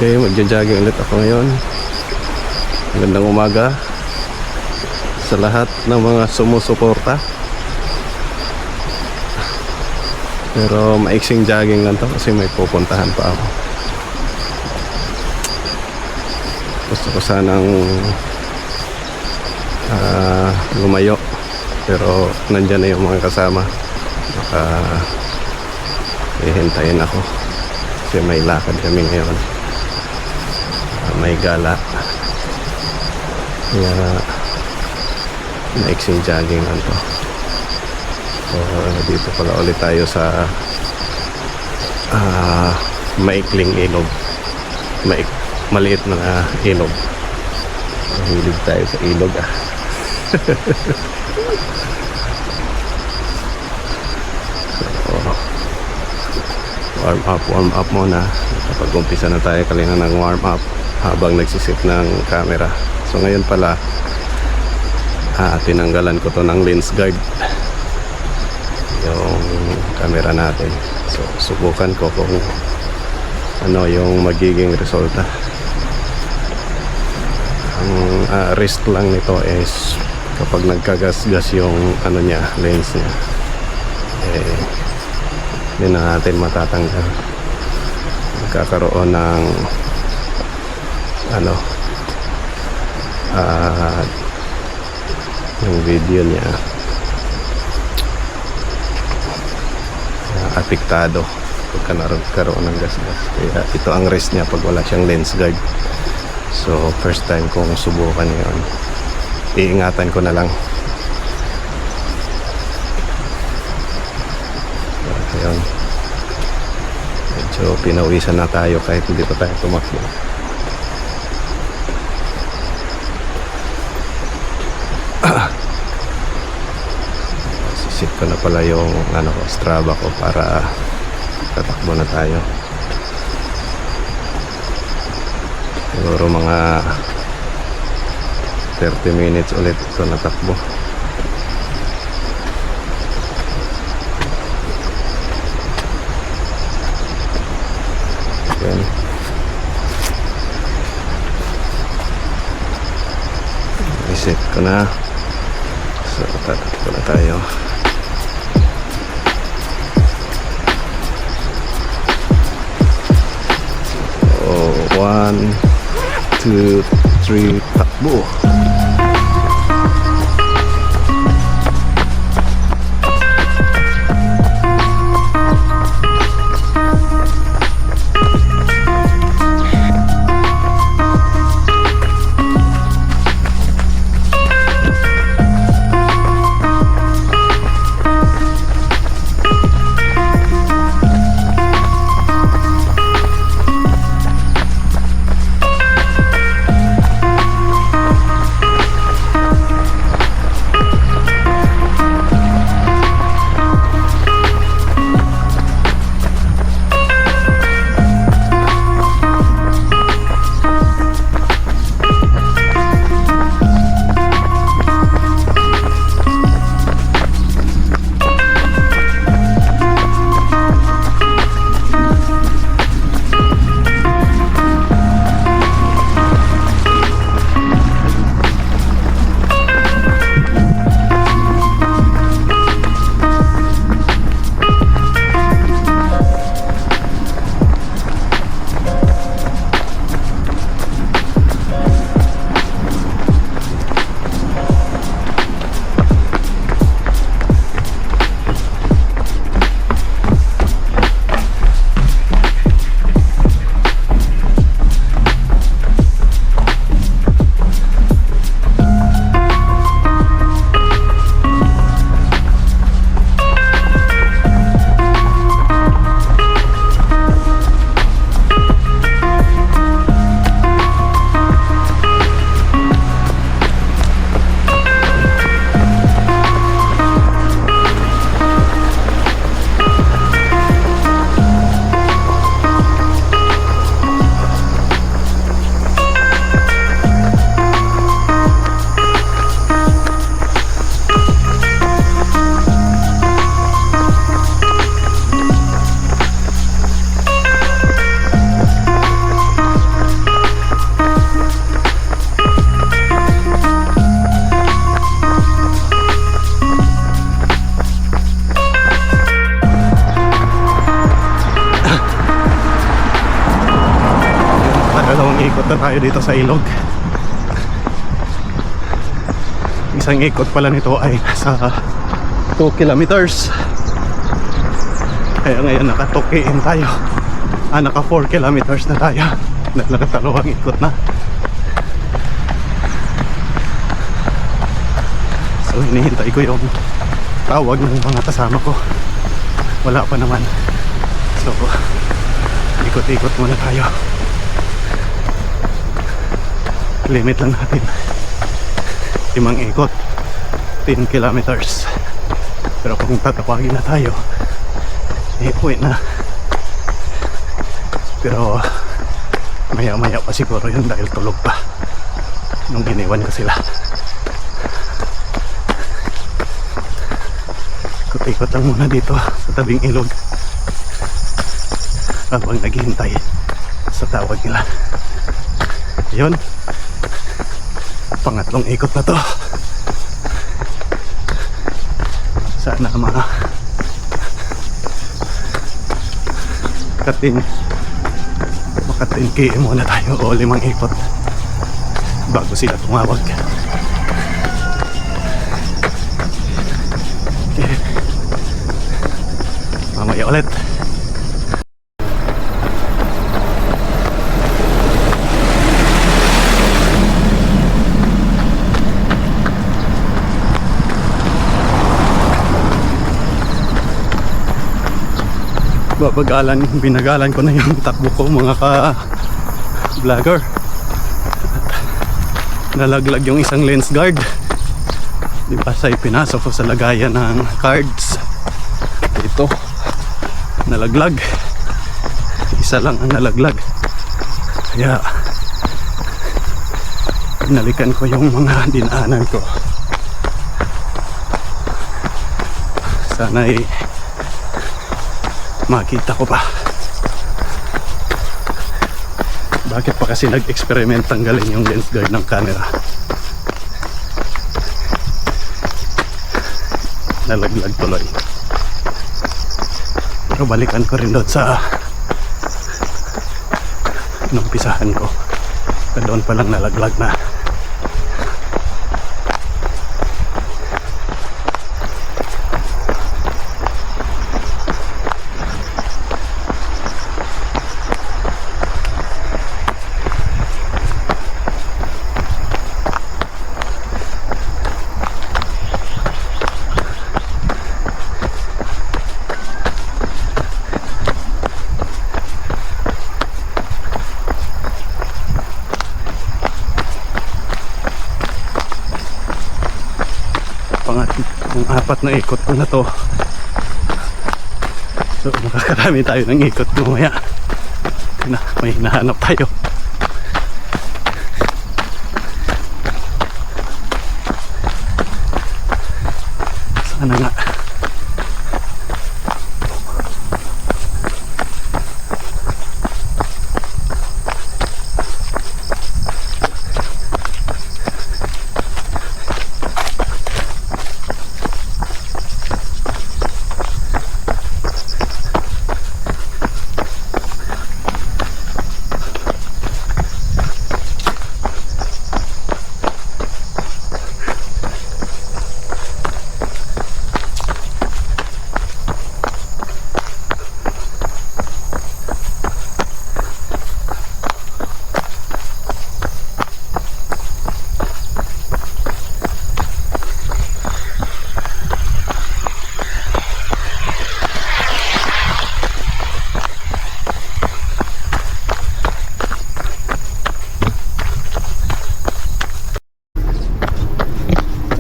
Okay, magja-jogging ulit ako ngayon. Magandang umaga sa lahat ng mga sumusuporta. Pero maiksing jogging lang to kasi may pupuntahan pa ako. Gusto ko sanang lumayo, pero nandyan na yung mga kasama. Baka hihintayin ako kasi may lakad kami ngayon. May gala, kaya maiksing jogging lang to. So dito pala ulit tayo sa maikling ilog, maliit na ilog. Mahilig tayo sa ilog So, warm up muna. Kapag-umpisa na tayo kanina ng warm up habang nagsisit ng camera. So ngayon pala tinanggalan ko to ng lens guard, yung camera natin. So subukan ko kung ano yung magiging resulta. Ang risk lang nito is kapag nagkagasgas yung ano niya, lens niya, hindi na natin matatanggal. Magkakaroon ng ano, yung video niya apektado pagka nagkaroon ng gasgas. Kaya ito ang risk niya pag wala siyang lens guard. So first time kong subukan yun, iingatan ko na lang. Ayun, medyo pinawisan na tayo kahit hindi pa tayo tumakbo. Sisit ko na pala yung Strava ko para tatakbo na tayo. Siguro mga 30 minutes ulit ito natakbo. Ayan. Reset ko na. So tatakbo na tayo. So 1, 2, 3, takbo. Punta tayo dito sa ilog. Isang ikot pala nito ay sa 2 kilometers. Kaya ngayon naka 2 km tayo. Naka 4 kilometers na tayo. Nakatalawang ikot na. So hinihintay ko yung tawag ng mga kasama ko. Wala pa naman. So ikot-ikot muna tayo. Limit lang natin 5 ikot, 10 kilometers. Pero kung tatapagin na tayo, uwi na. Pero maya maya pa siguro yun dahil tulog pa nung iniwan ko sila. Ikot-ikot lang muna dito sa tabing ilog habang naghihintay sa tawag nila. Yun, pangatlong ikot na to. Sana makatingki muna tayo o 5 ikot bago sila tumawag. Okay, mamaya ulit. Binagalan ko na yung takbo ko mga ka-vlogger. Nalaglag yung isang lens guard. Di ba sa pinasok ko sa lagayan ng cards. Ito, nalaglag. Isa lang ang nalaglag. Kaya pinalikan ko yung mga dinaanan ko. Sana'y makita ko pa. Bakit pa kasi nag-experiment tanggalin yung lens guard ng camera? Nalaglag tuloy. Pero balikan ko rin doon sa numpisahan ko. Doon pa lang nalaglag na. Ang 4 na ikot ko na to. So makakarami tayo ng ikot mamaya. May hinahanap tayo. Sana nga.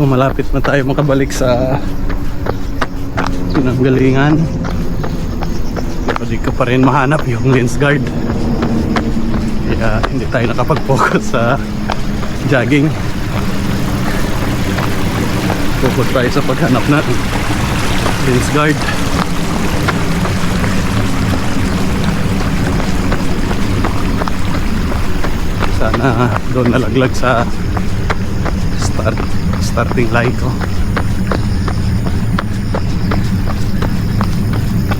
So malapit na tayo makabalik sa pinanggalingan. Pero di ko pa rin mahanap yung lens guard. Kaya hindi tayo nakapag-focus sa jogging. Focus tayo sa paghanap ng lens guard. Sana doon nalaglag sa starting line ko.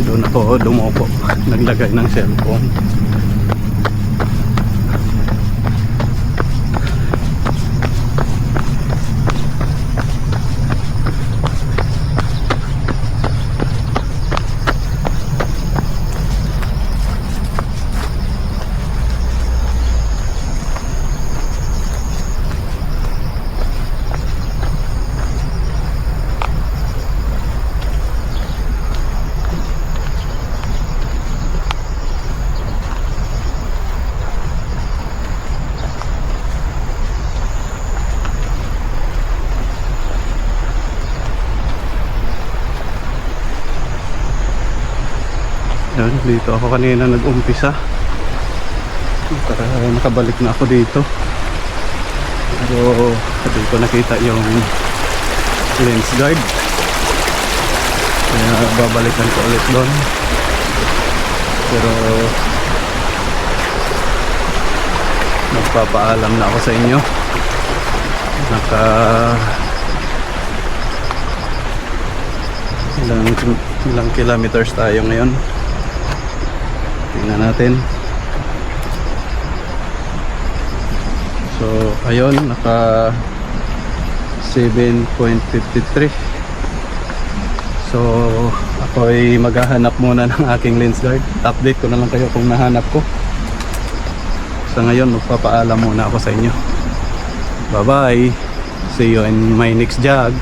Doon ako dumupo, naglagay ng cellphone. Yun, dito ako kanina nag-umpisa. Para nakabalik na ako dito. Pero hindi ko nakita yung lens guard. Kaya babalikan ko ulit doon. Pero magpapaalam na ako sa inyo. Ilang kilometers tayo ngayon. Tingnan natin. So ayun, naka 7.53. So ako ay maghahanap muna ng aking lens guard. Update ko na lang kayo kung nahanap ko. Sa ngayon magpapaalam muna ako sa inyo. Bye bye. See you in my next vlog.